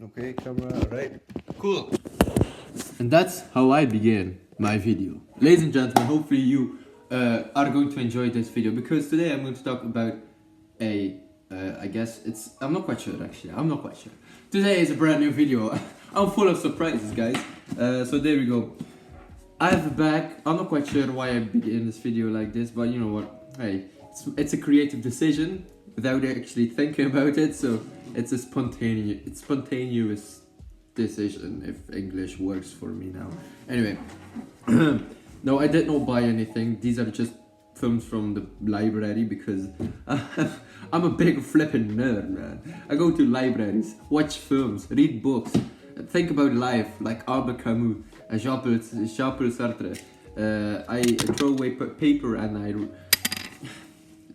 Okay, camera, right? Cool. And that's how I begin my video. Ladies and gentlemen, hopefully you are going to enjoy this video because today I'm going to talk about I guess I'm not quite sure actually, I'm not quite sure. Today is a brand new video. I'm full of surprises, guys. So there we go. I have a bag. I'm not quite sure why I begin this video like this, but you know what? Hey, it's a creative decision without actually thinking about it. So it's a spontaneous decision, if English works for me now. Anyway, no, I did not buy anything. These are just films from the library because I'm a big flipping nerd, man. I go to libraries, watch films, read books, think about life like Albert Camus and Jean-Paul Sartre. I throw away paper and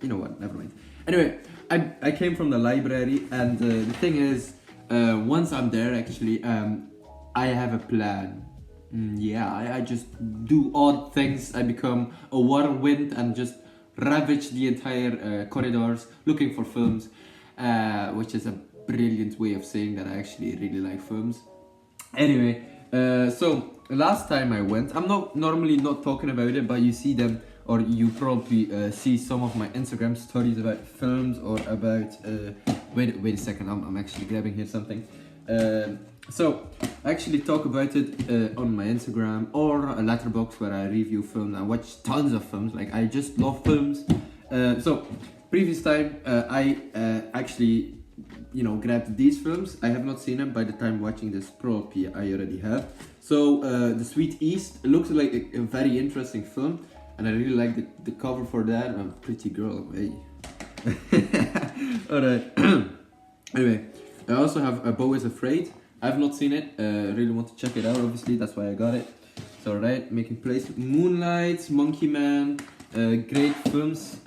you know what? Never mind. Anyway, I came from the library, and the thing is, once I'm there, actually, I have a plan. Yeah, I just do odd things. I become a whirlwind and just ravage the entire corridors looking for films, which is a brilliant way of saying that I actually really like films. Anyway, so last time I went, I'm not normally not talking about it, but you see them, or you probably see some of my Instagram stories about films or about. Wait a second, I'm actually grabbing here something. So I actually talk about it on my Instagram or a letterbox where I review films. I watch tons of films. Like I just love films. So previous time I actually grabbed these films. I have not seen them by the time watching this, probably I already have. So The Sweet East looks like a very interesting film, and I really like the cover for that. A pretty girl, hey. Alright. Anyway, I also have A Beau is Afraid. I've not seen it. Really want to check it out. Obviously, that's why I got it. So alright, Making Place, Moonlight, Monkey Man, great films.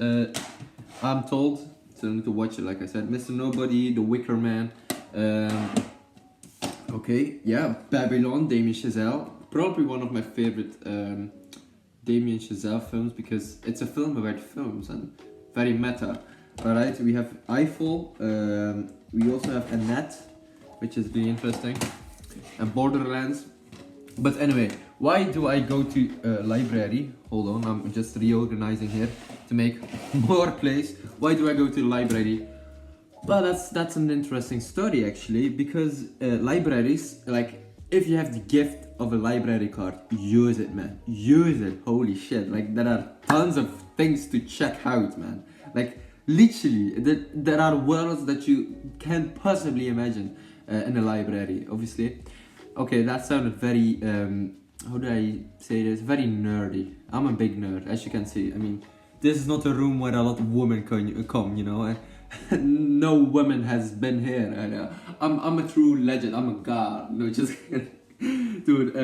I'm told. So I need to watch it, like I said. Mr. Nobody, The Wicker Man. Okay, yeah, Babylon, Damien Chazelle. Probably one of my favorite Damien Chazelle films because it's a film about films and very meta. Alright, we have Eiffel. We also have Annette, which is really interesting, and Borderlands. But anyway, why do I go to a library? Hold on, I'm just reorganizing here to make more place. Why do I go to the library? Well, that's an interesting story actually, because libraries, like, if you have the gift of a library card, use it, man. Use it. Holy shit! Like, there are tons of things to check out, man. Like, literally, there are worlds that you can't possibly imagine in a library. Obviously, okay, that sounded very how do I say this? Very nerdy. I'm a big nerd, as you can see. I mean, this is not a room where a lot of women come, you know. No woman has been here. And, I'm a true legend. I'm a god. No, just dude.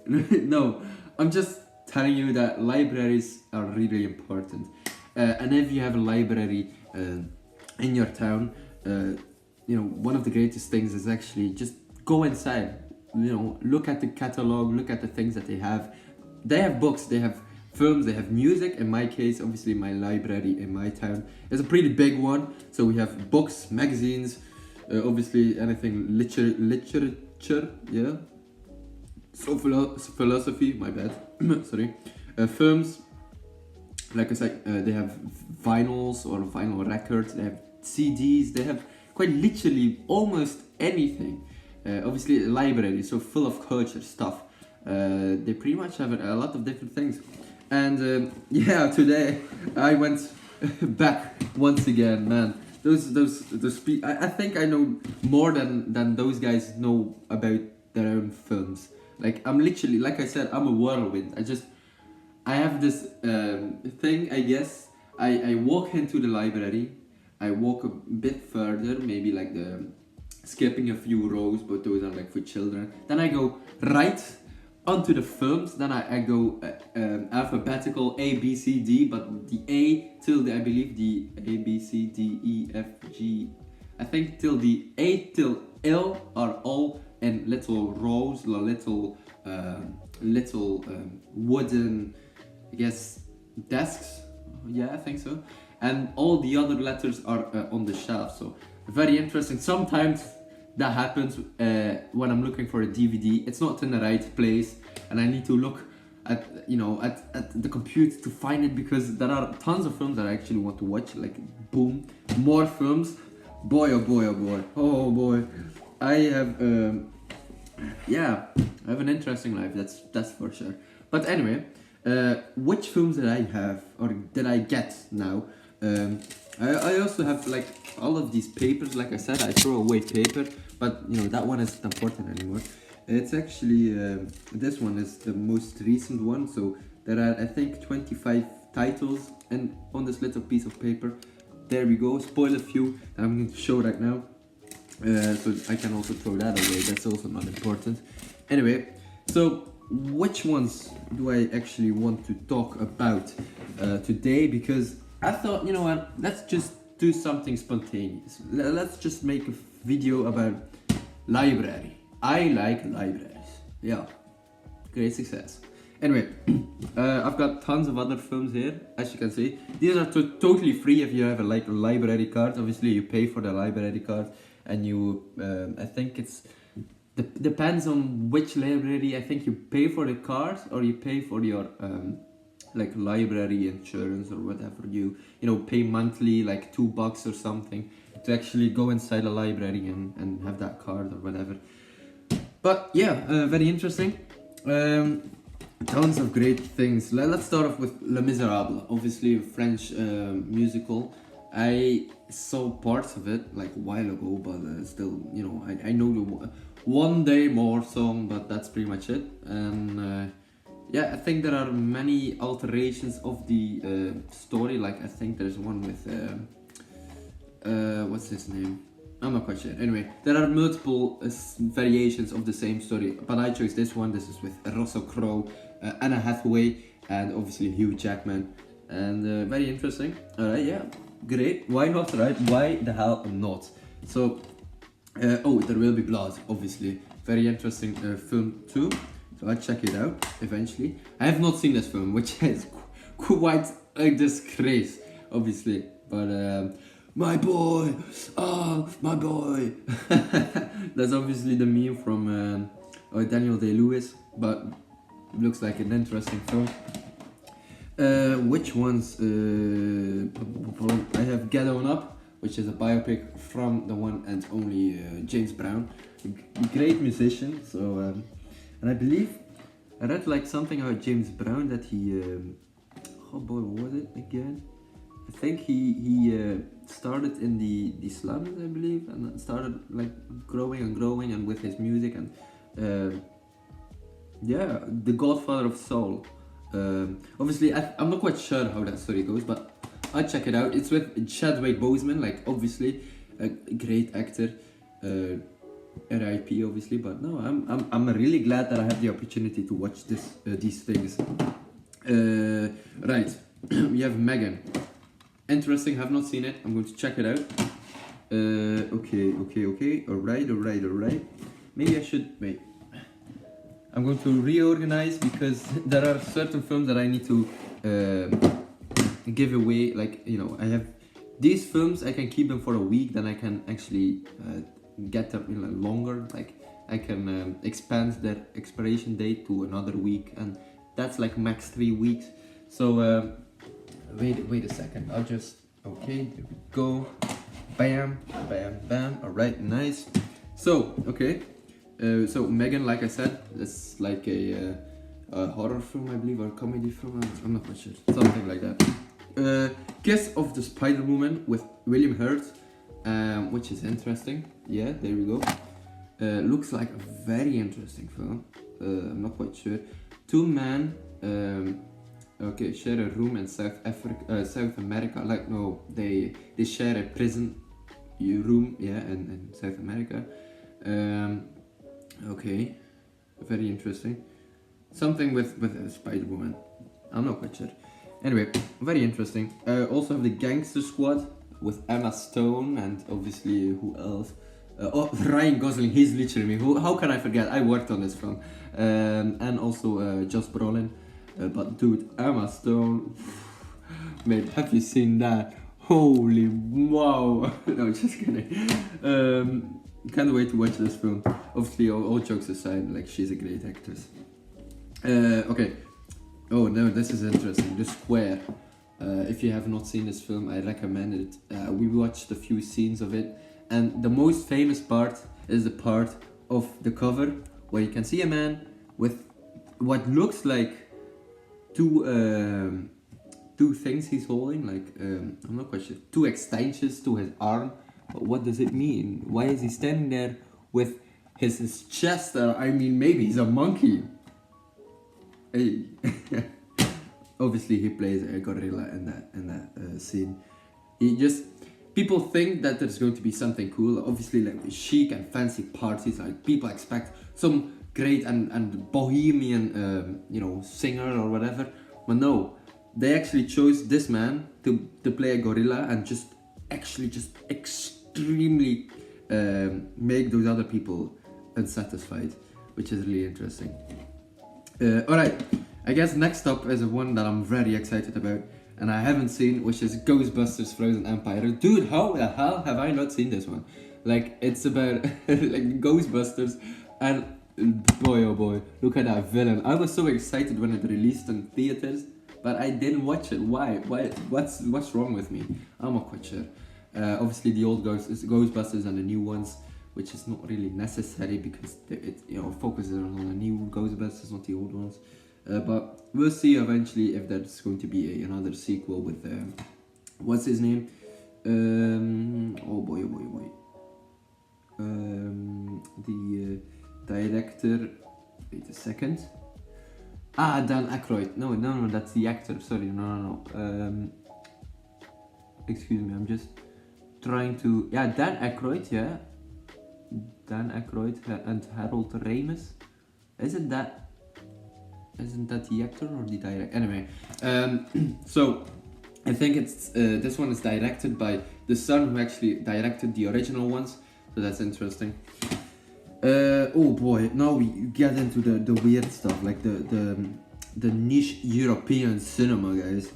No, I'm just telling you that libraries are really important. And if you have a library in your town, one of the greatest things is actually just go inside. Look at the catalog, look at the things that they have. They have books, they have films, they have music. In my case, obviously, my library in my town is a pretty big one. So we have books, magazines, obviously anything literature, yeah. So philosophy, my bad, sorry. Films. Like I said, they have vinyls or vinyl records, they have CDs, they have quite literally almost anything. Obviously, a library, so full of culture stuff. They pretty much have a lot of different things. And yeah, today I went back once again, man. I think I know more than those guys know about their own films. Like, I'm literally, like I said, I'm a whirlwind. I have this thing, I guess. I walk into the library, I walk a bit further, maybe like skipping a few rows, but those are like for children. Then I go right onto the films, then I go alphabetical A, B, C, D, but the A till I believe the A, B, C, D, E, F, G, I think till the A till L are all in little rows, little wooden, I guess, desks. Yeah, I think so. And all the other letters are on the shelf. So very interesting. Sometimes that happens when I'm looking for a DVD. It's not in the right place, and I need to look at at the computer to find it, because there are tons of films that I actually want to watch. Like boom, more films. Boy, oh boy, oh boy, oh boy. I have I have an interesting life. That's for sure. But anyway, which films did I have or did I get now? I also have like all of these papers. Like I said, I throw away paper, but that one isn't important anymore. It's actually this one is the most recent one. So there are, I think, 25 titles and on this little piece of paper. There we go. Spoil a few that I'm going to show right now. So I can also throw that away. That's also not important. Anyway, so which ones do I actually want to talk about today? Because I thought, you know what, let's just do something spontaneous. Let's just make a video about library. I like libraries. Yeah, great success. Anyway, I've got tons of other films here, as you can see. These are totally free if you have a library card. Obviously, you pay for the library card, and you, I think it's depends on which library. I think you pay for the card or you pay for your like library insurance or whatever. You pay monthly, like $2 or something, to actually go inside a library and have that card or whatever. But yeah, very interesting. Tons of great things. Let's start off with Les Miserables, obviously a French musical. I saw parts of it like a while ago, but still, I know the One Day More song, but that's pretty much it. And yeah, I think there are many alterations of the story. Like I think there's one with what's his name? I'm not quite sure. Anyway, there are multiple variations of the same story, but I chose this one. This is with Russell Crowe, Anna Hathaway, and obviously Hugh Jackman. And very interesting. Alright, yeah, great. Why not, right? Why the hell not? So, oh, There Will Be Blood, obviously. Very interesting film too. So I'll check it out eventually. I have not seen this film, which is quite a disgrace, obviously. But my boy, oh my boy. That's obviously the meme from Daniel Day-Lewis, but it looks like an interesting film. Which ones? I have Get On Up, which is a biopic from the one and only James Brown, a great musician. So, and I believe I read like something about James Brown that he, oh boy, what was it again? I think he started in the slums, I believe, and started like growing and with his music, and yeah, the Godfather of Soul. Obviously, I'm not quite sure how that story goes, but I'll check it out. It's with Chadwick Boseman, like obviously a great actor. R.I.P. obviously, but no, I'm really glad that I have the opportunity to watch these things. Right, we have Megan. Interesting, have not seen it. I'm going to check it out. Okay. Alright. Maybe I should wait. I'm going to reorganize because there are certain films that I need to give away. Like, I have these films, I can keep them for a week, then I can actually get them longer. Like, I can expand their expiration date to another week, and that's like max 3 weeks. So, wait a second. I'll just, okay, there we go. Bam. Alright, nice. So, okay. So Megan, like I said, it's like a horror film, I believe, or a comedy film. I'm not quite sure. Something like that. Kiss of the Spider Woman with William Hurt, which is interesting. Yeah, there we go. Looks like a very interesting film. I'm not quite sure. Two men, okay, share a room in South America. Like, no, they share a prison room, yeah, in South America. Okay, very interesting. Something with a Spider-Woman. I'm not quite sure. Anyway, very interesting. Also have the Gangster Squad with Emma Stone and obviously who else? Ryan Gosling. He's literally me. How can I forget? I worked on this film. And also Josh Brolin. But dude, Emma Stone. Mate, have you seen that? Holy wow! No, just kidding. can't wait to watch this film. Obviously, all jokes aside, like she's a great actress. Okay. Oh no, this is interesting. The Square. If you have not seen this film, I recommend it. We watched a few scenes of it, and the most famous part is the part of the cover where you can see a man with what looks like two things he's holding. Like I'm not quite sure. Two extensions to his arm. But what does it mean? Why is he standing there with his chest? I mean, maybe he's a monkey. Hey. Obviously he plays a gorilla in that scene. He just people think that there's going to be something cool. Obviously, like chic and fancy parties, like people expect some great and bohemian, singer or whatever. But no, they actually chose this man to play a gorilla and just extremely make those other people unsatisfied, which is really interesting. Alright, I guess next up is one that I'm very excited about and I haven't seen, which is Ghostbusters Frozen Empire. Dude, how the hell have I not seen this one? Like, it's about like Ghostbusters, and boy oh boy, look at that villain. I was so excited when it released in theaters, but I didn't watch it. Why? What's wrong with me? I'm not quite sure. Obviously the old Ghostbusters and the new ones, which is not really necessary because it focuses on the new Ghostbusters, not the old ones. But we'll see eventually if there's going to be another sequel with what's his name? Oh boy. The director. Wait a second. Dan Aykroyd. No, that's the actor. Sorry, no. Excuse me, I'm just trying to. Yeah, Dan Aykroyd. Yeah, Dan Aykroyd and Harold Ramis. Isn't that the actor or the director? Anyway, so I think it's this one is directed by the son who actually directed the original ones, so that's interesting. Oh boy, now we get into the weird stuff, like the niche European cinema, guys.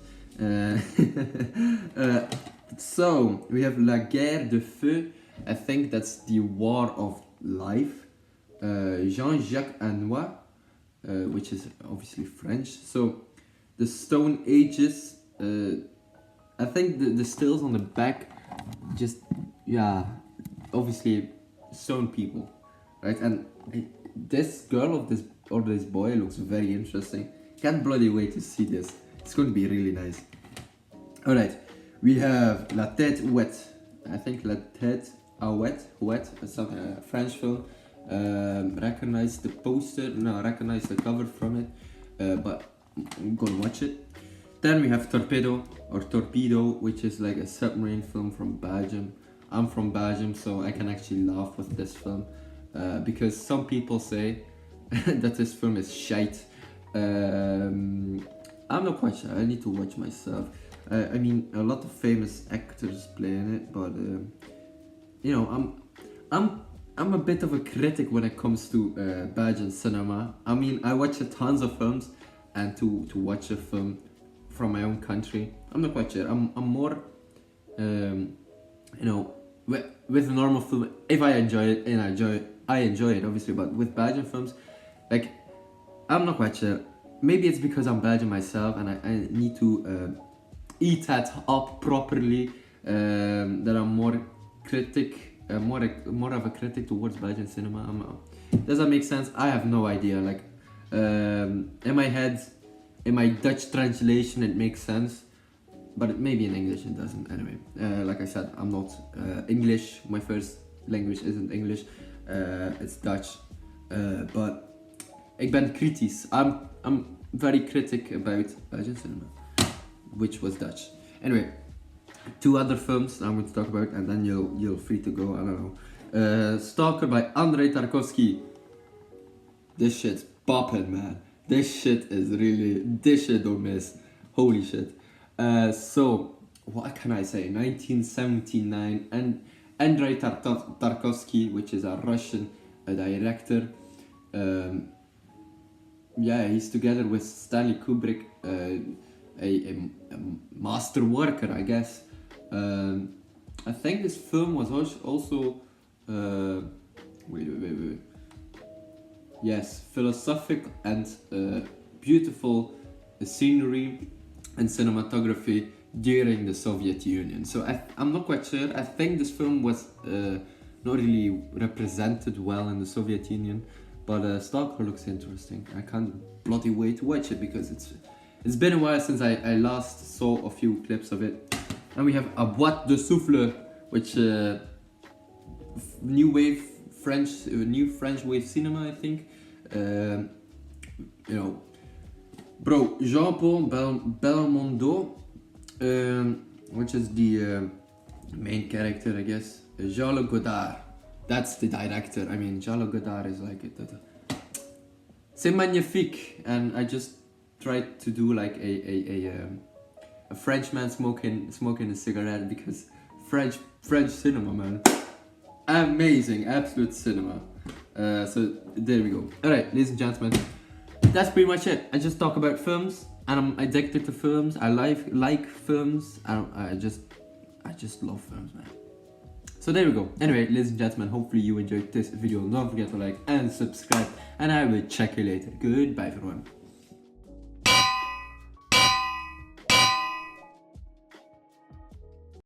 So we have La Guerre de Feu. I think that's the War of Life. Jean-Jacques Anouilh, which is obviously French. So the Stone Ages. I think the stills on the back, just obviously stone people, right? And this girl or this boy looks very interesting. Can't bloody wait to see this. It's going to be really nice. All right, we have La Tête Ouette. I think La Tête Ouette, something a French film. Recognize the poster, recognize the cover from it, but I'm gonna watch it. Then we have Torpedo, which is like a submarine film from Belgium. I'm from Belgium, so I can actually laugh with this film, because some people say that this film is shite. I'm not quite sure, I need to watch myself. I mean, a lot of famous actors play in it, but I'm a bit of a critic when it comes to Belgian cinema. I mean, I watch tons of films, and to watch a film from my own country, I'm not quite sure. I'm more, with a normal film, if I enjoy it, and I enjoy it obviously, but with Belgian films, like, I'm not quite sure. Maybe it's because I'm Belgian myself, and I need to eat that up properly, that I'm more more of a critic towards Belgian cinema. Does that make sense? I have no idea. Like, in my head, in my Dutch translation, it makes sense, but maybe in English it doesn't. Anyway, like I said, I'm not English. My first language isn't English. It's Dutch. But ik ben kritisch. I'm very critic about Belgian cinema, which was Dutch. Anyway. 2 other films I'm going to talk about, and then you're free to go. I don't know. Stalker by Andrei Tarkovsky. This shit's poppin', man. This shit don't miss. Holy shit. So what can I say? 1979, and Andrei Tarkovsky, which is a Russian director. He's together with Stanley Kubrick, a master worker, I guess. I think this film was also Wait. Yes, philosophic and beautiful scenery and cinematography during the Soviet Union. So I'm not quite sure. I think this film was not really represented well in the Soviet Union, but Stalker looks interesting. I can't bloody wait to watch it because it's been a while since I last saw a few clips of it. And we have A Boîte de Souffle, which new French wave cinema, I think. You know, bro, Jean-Paul Belmondo, which is the main character, I guess. Jean-Luc Godard, that's the director. I mean, Jean-Luc Godard is like c'est magnifique, and I just tried to do like a Frenchman smoking a cigarette because French cinema, man, amazing, absolute cinema. So there we go. Alright, ladies and gentlemen, that's pretty much it. I just talk about films, and I'm addicted to films. I like films. I just love films, man. So there we go. Anyway, ladies and gentlemen, hopefully you enjoyed this video. Don't forget to like and subscribe, and I will check you later. Goodbye, everyone.